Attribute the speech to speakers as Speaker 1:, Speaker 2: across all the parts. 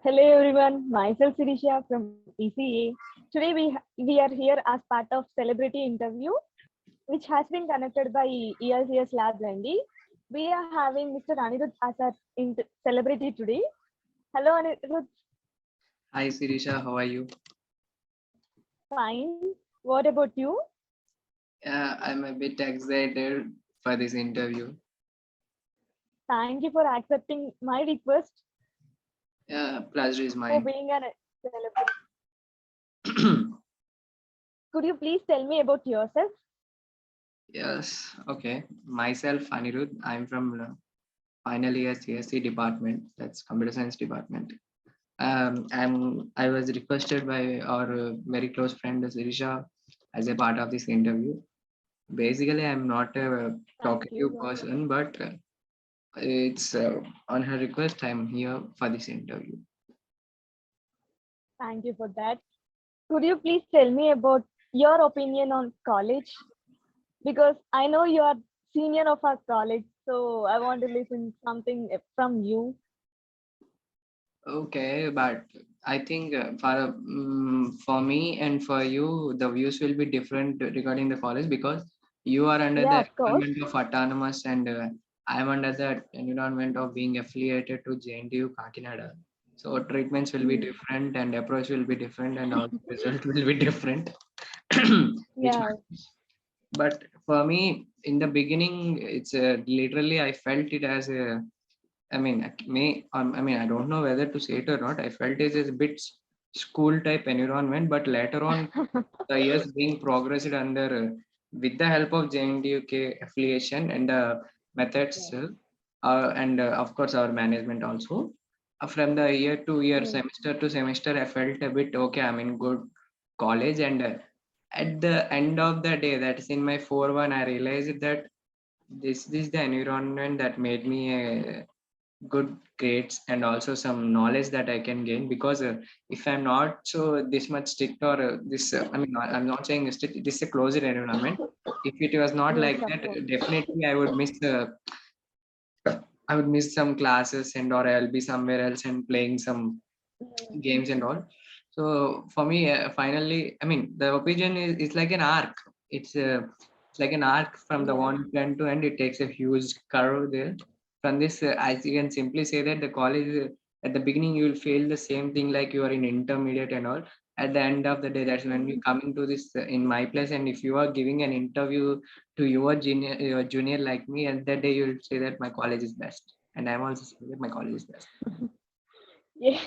Speaker 1: Hello everyone, myself SIREESHA from ECA. Today we are here as part of celebrity interview which has been conducted by ELCS Lab Landy. We are having Mr. Anirudh as our celebrity today. Hello Anirudh,
Speaker 2: Hi Sirisha, how are you?
Speaker 1: fine. What about you?
Speaker 2: I'm a bit excited for this interview.
Speaker 1: Thank you for accepting my request
Speaker 2: Pleasure is
Speaker 1: for
Speaker 2: mine.
Speaker 1: being a celebrity. Could you please tell me about yourself?
Speaker 2: Yes, okay. Myself, Anirudh. I'm from final year CSC department. That's computer science department. And I was requested by our very close friend Sirisha as a part of this interview. Basically, I'm not a
Speaker 1: Thank you.
Speaker 2: talkative person, but it's on her request I'm here for this interview.
Speaker 1: Thank you for that. Could you please tell me about your opinion on college? Because I know you are senior of our college, so I want to listen something from you.
Speaker 2: Okay, but I think for me and for you, the views will be different regarding the college because you are under
Speaker 1: Yeah,
Speaker 2: the
Speaker 1: of course.
Speaker 2: environment of autonomous and I'm under the environment of being affiliated to JNTU Kakinada. So treatments will be
Speaker 1: Hmm.
Speaker 2: different and approach will be different and also result will be different. Which
Speaker 1: Yeah.
Speaker 2: but for me in the beginning, it's literally I felt it as a I mean, I don't know whether to say it or not. I felt it is a bit school type environment, but later on, the years being progressed under with the help of JNDUK affiliation and methods, and of course our management also. From the year to year,
Speaker 1: Hmm.
Speaker 2: semester to semester, I felt a bit okay. I'm in good college, and at the end of the day, that's in my 4-1, I realized that this is the environment that made me a good grades and also some knowledge that I can gain because if I'm not so this much strict or this I'm not saying strict, this is a closed environment. If it was not
Speaker 1: Yes,
Speaker 2: like
Speaker 1: of
Speaker 2: that,
Speaker 1: course.
Speaker 2: definitely I would miss some classes and or I'll be somewhere else and playing some
Speaker 1: Hmm.
Speaker 2: games and all. So for me, finally, I mean, the opinion is like an arc. It's like an arc from the
Speaker 1: Yeah.
Speaker 2: one end to end. It takes a huge curve there. From this, as you can simply say that the college at the beginning you will feel the same thing like you are in intermediate and all. At the end of the day, that's when you
Speaker 1: Hmm.
Speaker 2: coming to this in my place, and if you are giving an interview to your junior like me, and that day you will say that my college is best, and I'm also saying that my college is best.
Speaker 1: Yeah.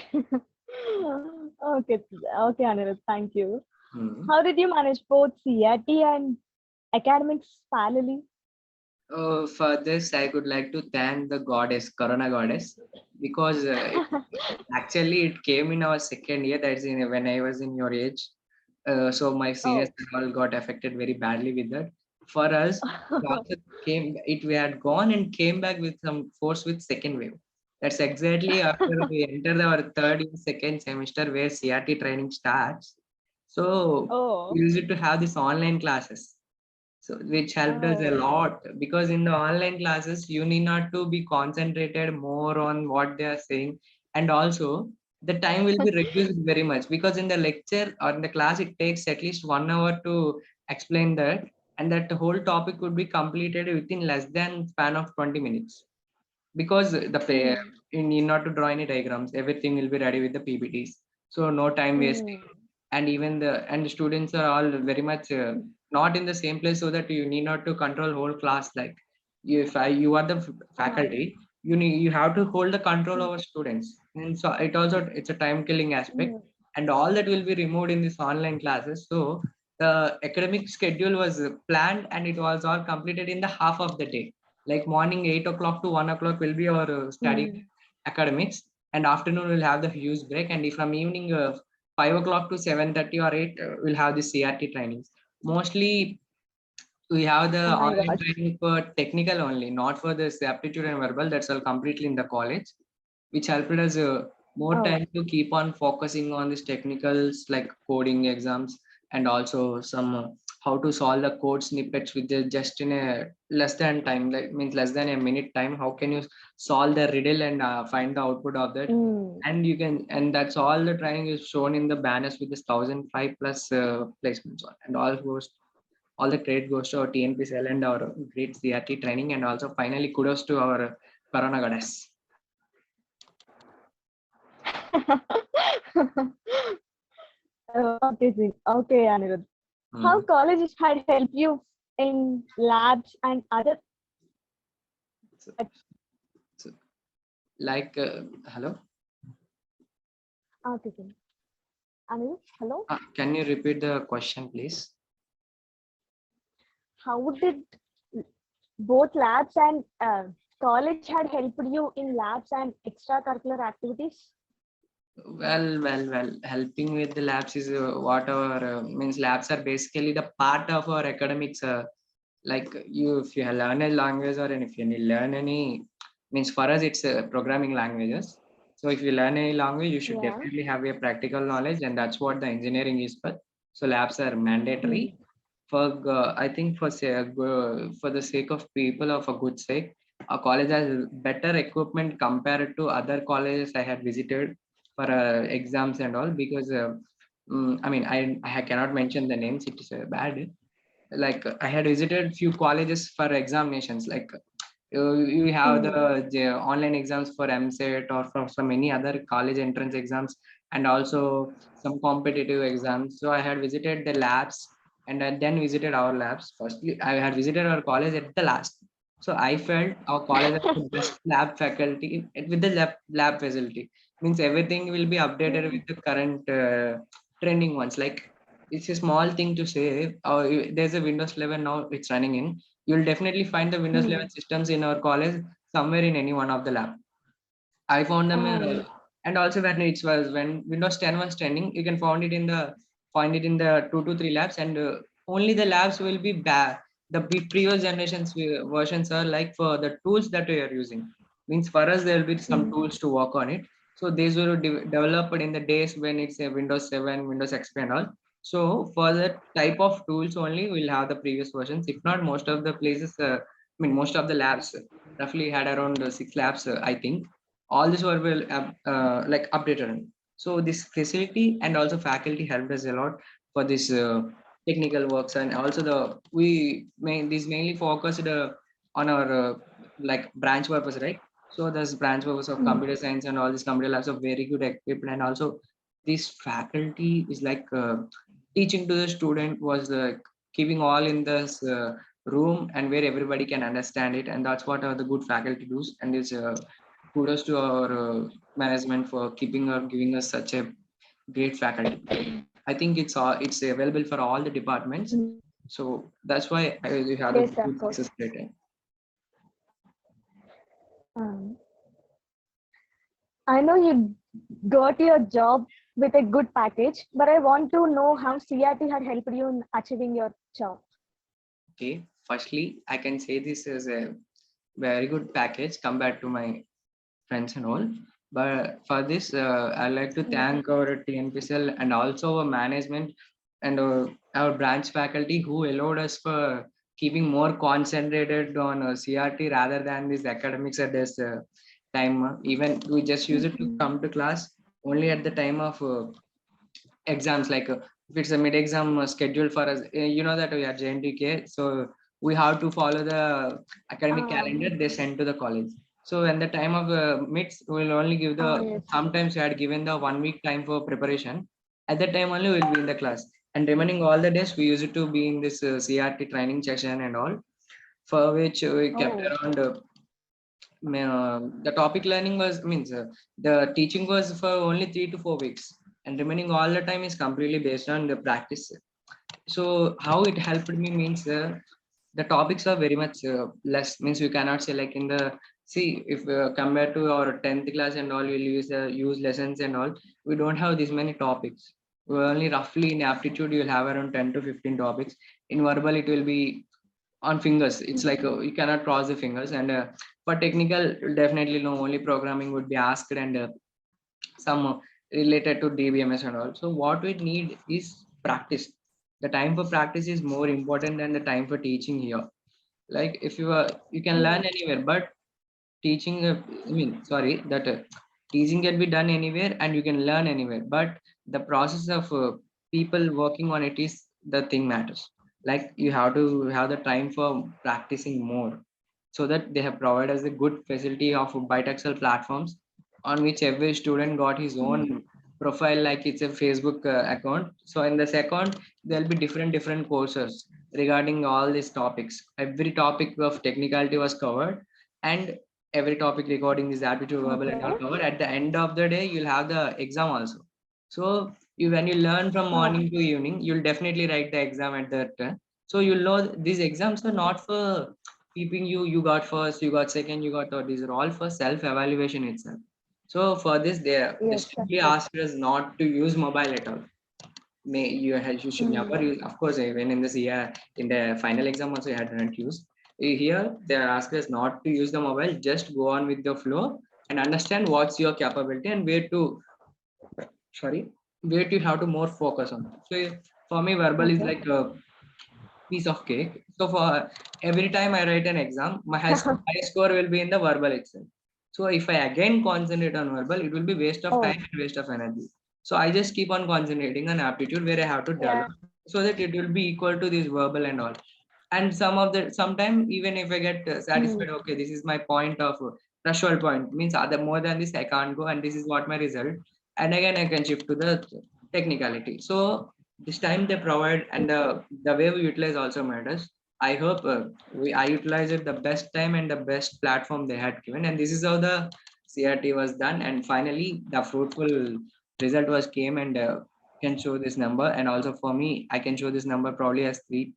Speaker 1: Okay. Okay, Anirudh. Thank you.
Speaker 2: Hmm.
Speaker 1: How did you manage both CRT and academics parallelly?
Speaker 2: For this, I would like to thank the goddess, Corona goddess, because actually it came in our second year. That's in when I was in your age. So my seniors
Speaker 1: Oh.
Speaker 2: all got affected very badly with that. For us, it also came. It we had gone and came back with some force with second wave. That's exactly after we enter our third year, second semester where CRT training starts. So
Speaker 1: Oh.
Speaker 2: we used to have this online classes, so which helped us a
Speaker 1: Oh.
Speaker 2: lot because in the online classes you need not to be concentrated more on what they are saying, and also the time will be reduced very much because in the lecture or in the class it takes at least 1 hour to explain that, and that whole topic could be completed within less than span of 20 minutes because
Speaker 1: Hmm.
Speaker 2: you need not to draw any diagrams, everything will be ready with the PPTs, so no time wasting.
Speaker 1: Hmm.
Speaker 2: And even the students are all very much not in the same place, so that you need not to control whole class. Like you are the
Speaker 1: Oh.
Speaker 2: faculty, you have to hold the control over students, and so it's a time killing aspect,
Speaker 1: Hmm.
Speaker 2: and all that will be removed in this online classes. So the academic schedule was planned and it was all completed in the half of the day, like morning 8 o'clock to 1 o'clock will be our study
Speaker 1: Hmm.
Speaker 2: academics, and afternoon we'll have the huge break, and if from evening 5 o'clock to 7:30 or 8 we'll have the CRT trainings. Mostly we have the
Speaker 1: Oh my
Speaker 2: online
Speaker 1: God.
Speaker 2: training for technical only, not for this aptitude and verbal. That's all completely in the college, which helped us more
Speaker 1: Oh.
Speaker 2: time to keep on focusing on these technicals like coding exams and also some how to solve the code snippets with just in a less than time, like means less than a minute time. How can you solve the riddle and find the output of that? And you can, and that's all the training is shown in the banners with this 1,005 plus placements on, and all the credit goes to our TNPCL and our great CRT training, and also finally kudos to our Corona goddess.
Speaker 1: Okay, Anirudh. How colleges had helped you in labs and other?
Speaker 2: So, like, hello?
Speaker 1: Okay, Anirudh, hello.
Speaker 2: Can you repeat the question, please?
Speaker 1: How did both labs and college had helped you in labs and extracurricular activities?
Speaker 2: Well. Helping with the labs is whatever means. Labs are basically the part of our academics. Like you, if you learn a language or if you learn any, means for us it's programming languages. So if you learn any language, you should definitely have a practical knowledge, and that's what the engineering is for. So labs are mandatory. For I think for the sake of people of a good sake, a college has better equipment compared to other colleges I had visited for exams and all, because I mean I cannot mention the names, it is bad. Like I had visited few colleges for examinations, like you have the online exams for MSET or for some any other college entrance exams, and also some competitive exams. So I had visited the labs, and I then visited our labs. Firstly, I had visited our college at the last. So I felt our college has the best lab faculty with the lab facility. Means everything will be updated with the current trending ones. Like it's a small thing to say. There's a Windows 11 now, it's running in. You'll definitely find the Windows 11 systems in our college somewhere in any one of the lab. I found them, and also when it was when Windows 10 was trending, you can find it in the 2 to 3 labs, and only the labs will be bad. The previous generations versions are like for the tools that we are using. Means for us there will be some tools to work on it. So these were developed in the days when it's a Windows 7, Windows XP and all. So for that type of tools only, we'll have the previous versions. If not, most of the places, most of the labs, roughly had around 6 labs, I think. All this were well like updated. So this facility and also faculty helped us a lot for this technical works, and also these mainly focused on our like branch purpose, right? So this branch purpose of computer science and all these computer labs are very good equipped, and also this faculty is like teaching to the student was keeping all in this room and where everybody can understand it, and that's what the good faculty does. And it's kudos to our management for keeping or giving us such a great faculty. I think it's available for all the departments, so that's why we have a good success rate.
Speaker 1: I know you got your job with a good package, but I want to know how CRT had helped you in achieving your job.
Speaker 2: Okay, firstly, I can say this is a very good package compared to my friends and all. But for this, I'd like to thank our TNPCL and also our management and our branch faculty who allowed us for keeping more concentrated on CRT rather than this academics at this time. Even we just use it to come to class only at the time of exams. Like if it's a mid-exam schedule for us, you know that we are JNTK, so we have to follow the academic calendar they send to the college. So when the time of mids, we will only give the, sometimes we had given the 1 week time for preparation. At that time only we'll be in the class. And remaining all the days, we used to be in this CRT training session and all, for which we kept around, the topic learning was, means the teaching was for only 3 to 4 weeks. And remaining all the time is completely based on the practice. So how it helped me means the topics are very much less, means you cannot say like in the, see if compared to our 10th class and all, we'll use lessons and all, we don't have this many topics. We only roughly in aptitude you'll have around 10 to 15 topics. In verbal it will be on fingers, it's like you cannot cross the fingers. And for technical, definitely no, only programming would be asked, and some related to DBMS and all. So what we need is practice. the time for practice is more important than the time for teaching here. Like if you are, you can learn anywhere, but teaching, that teaching can be done anywhere and you can learn anywhere, but the process of people working on it is the thing matters. Like you have to have the time for practicing more, so that they have provided us a good facility of bitextual platforms on which every student got his own profile, like it's a Facebook account. So in this account there'll be different courses regarding all these topics. Every topic of technicality was covered, and every topic recording is aptitude, verbal and all
Speaker 1: Okay.
Speaker 2: covered. At the end of the day you'll have the exam also. So you, when you learn from morning to evening, you'll definitely write the exam at that time. So you'll know these exams are not for keeping you got first, you got second, you got third. These are all for self evaluation itself. So for this they
Speaker 1: Yes, of
Speaker 2: strictly
Speaker 1: course.
Speaker 2: asked us not to use mobile at all. You should never use, of course, even in this year, in the final exam also you had not used. Here they are asked us not to use the mobile, just go on with the flow and understand what's your capability and where to, sorry, where you have to more focus on. So for me verbal is
Speaker 1: Okay.
Speaker 2: like a piece of cake. So for every time I write an exam, my high score will be in the verbal itself. So if I again concentrate on verbal, it will be waste of
Speaker 1: Oh,
Speaker 2: time and waste of energy. So I just keep on concentrating on aptitude where I have to develop,
Speaker 1: yeah.
Speaker 2: so that it will be equal to this verbal and all. And sometime even if I get satisfied, okay, this is my point of threshold point, means other more than this I can't go, and this is what my result. And again I can shift to the technicality. So this time they provide, and the way we utilize also matters. I hope I utilize it the best time and the best platform they had given, and this is how the CRT was done, and finally the fruitful result was came, and can show this number. And also for me, I can show this number probably as three.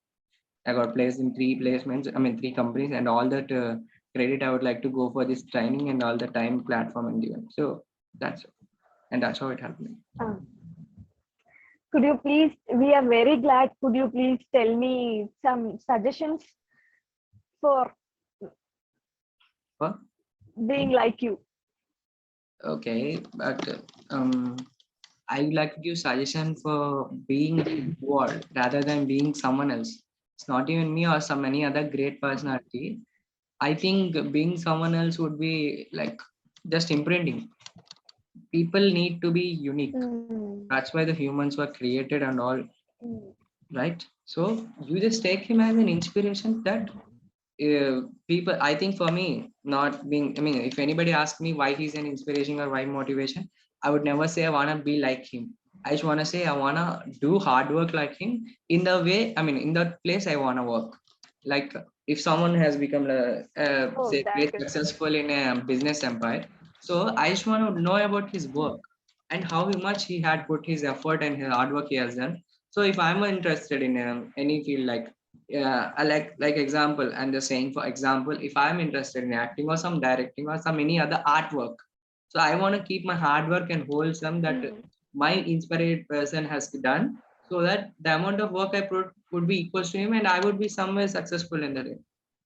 Speaker 2: I got placed in three placements, I mean three companies, and all that credit I would like to go for this training and all the time platform and given. So that's it. And that's how it happened.
Speaker 1: Uh, could you please, we are very glad. Could you please tell me some suggestions for
Speaker 2: Huh?
Speaker 1: being like you?
Speaker 2: Okay, but I would like to give suggestion for being involved rather than being someone else. It's not even me or some any other great personality. I think being someone else would be like just imprinting. People need to be unique.
Speaker 1: Mm,
Speaker 2: That's why the humans were created and all,
Speaker 1: mm,
Speaker 2: right? So you just take him as an inspiration that people, I think for me, not being, I mean, if anybody asks me why he's an inspiration or why motivation, I would never say I want to be like him. I just want to say I want to do hard work like him in the way, I mean, in the place I want to work. Like if someone has become
Speaker 1: oh,
Speaker 2: say
Speaker 1: that's
Speaker 2: great
Speaker 1: good.
Speaker 2: successful in a business empire, so I just want to know about his work and how much he had put his effort and his hard work he has done. So if I'm interested in any field, like I like example, and the saying for example, if I'm interested in acting or some directing or some any other artwork, so I want to keep my hard work and wholesome that
Speaker 1: Mm,
Speaker 2: my inspired person has done, so that the amount of work I put would be equal to him, and I would be somewhere successful in the day.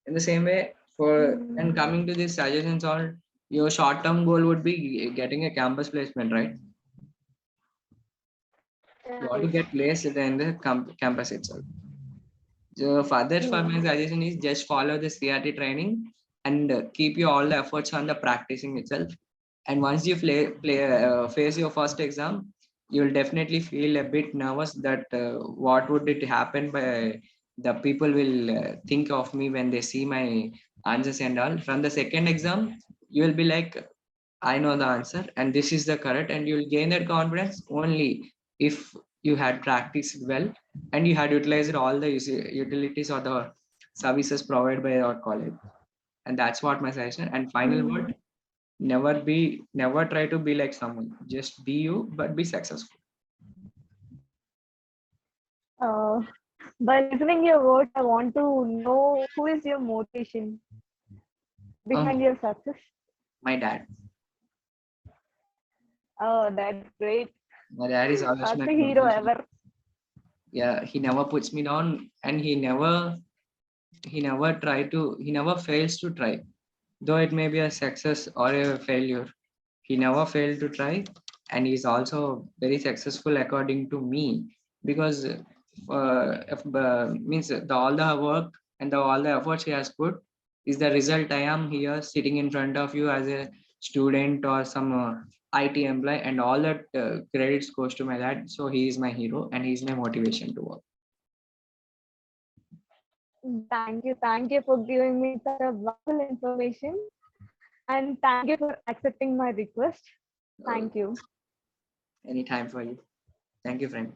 Speaker 2: In the same way, for and
Speaker 1: mm,
Speaker 2: coming to these suggestions, all your short term goal would be getting a campus placement, right? You want to
Speaker 1: yes.
Speaker 2: get placed in the campus itself. So further for my
Speaker 1: Mm,
Speaker 2: suggestion is just follow the CRT training and keep your all the efforts on the practicing itself. And once you face your first exam, you'll definitely feel a bit nervous that what would it happen by the people will think of me when they see my answers and all. From the second exam, you will be like, I know the answer and this is the correct, and you'll gain that confidence only if you had practiced well and you had utilized all the utilities or the services provided by our college. And that's what my suggestion. And final
Speaker 1: mm.
Speaker 2: word, never try to be like someone. Just be you, but be successful.
Speaker 1: Uh, by listening your words, I want to know who is your motivation behind
Speaker 2: Um,
Speaker 1: your success.
Speaker 2: my dad.
Speaker 1: Oh, that's great.
Speaker 2: My dad is always
Speaker 1: That's
Speaker 2: my
Speaker 1: the hero
Speaker 2: motivation.
Speaker 1: ever.
Speaker 2: Yeah, he never puts me down, and he never fails to try. Though it may be a success or a failure, he never failed to try, and he's also very successful according to me, because means all the work and all the efforts he has put is the result. I am here sitting in front of you as a student or some IT employee, and all that credits goes to my dad. So he is my hero and he is my motivation to work.
Speaker 1: Thank you for giving me such a valuable information, and thank you for accepting my request. Thank you.
Speaker 2: Any time for you. Thank you, friend.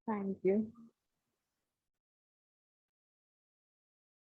Speaker 1: Thank you.